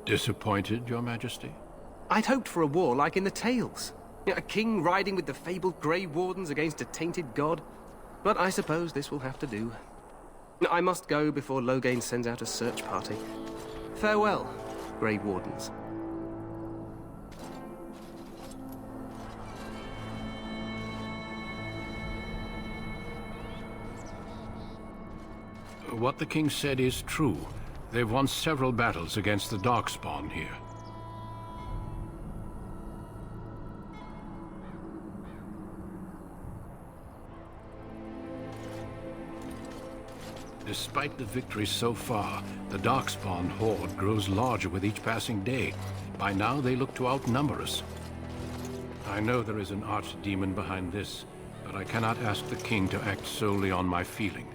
Disappointed, Your Majesty? I'd hoped for a war like in the Tales. A king riding with the fabled Grey Wardens against a tainted god? But I suppose this will have to do. I must go before Loghain sends out a search party. Farewell, Grey Wardens. What the king said is true. They've won several battles against the Darkspawn here. Despite the victories so far, the Darkspawn horde grows larger with each passing day. By now, they look to outnumber us. I know there is an archdemon behind this, but I cannot ask the king to act solely on my feeling.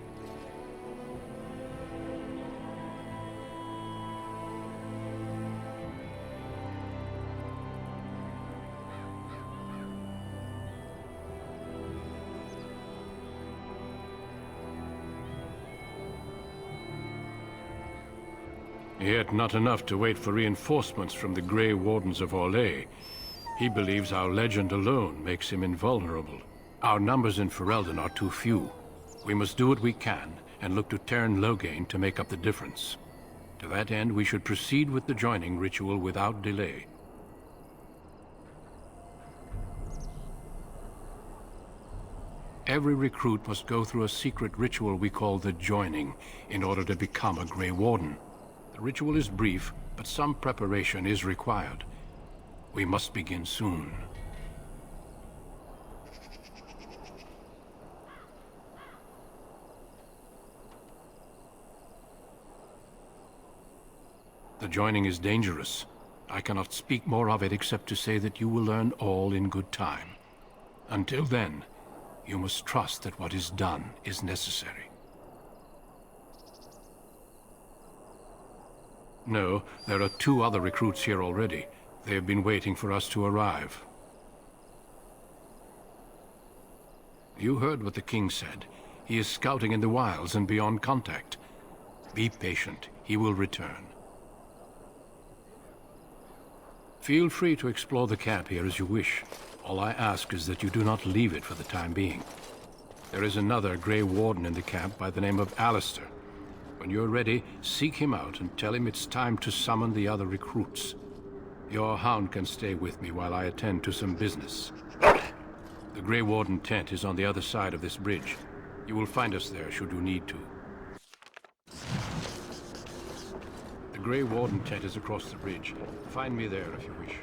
Yet not enough to wait for reinforcements from the Grey Wardens of Orlais. He believes our legend alone makes him invulnerable. Our numbers in Ferelden are too few. We must do what we can, and look to Teyrn Loghain to make up the difference. To that end, we should proceed with the joining ritual without delay. Every recruit must go through a secret ritual we call the Joining, in order to become a Grey Warden. The ritual is brief, but some preparation is required. We must begin soon. The joining is dangerous. I cannot speak more of it except to say that you will learn all in good time. Until then, you must trust that what is done is necessary. No, there are 2 other recruits here already. They have been waiting for us to arrive. You heard what the king said. He is scouting in the wilds and beyond contact. Be patient. He will return. Feel free to explore the camp here as you wish. All I ask is that you do not leave it for the time being. There is another Grey Warden in the camp by the name of Alistair. When you're ready, seek him out and tell him it's time to summon the other recruits. Your hound can stay with me while I attend to some business. The Grey Warden tent is on the other side of this bridge. You will find us there should you need to. The Grey Warden tent is across the bridge. Find me there if you wish.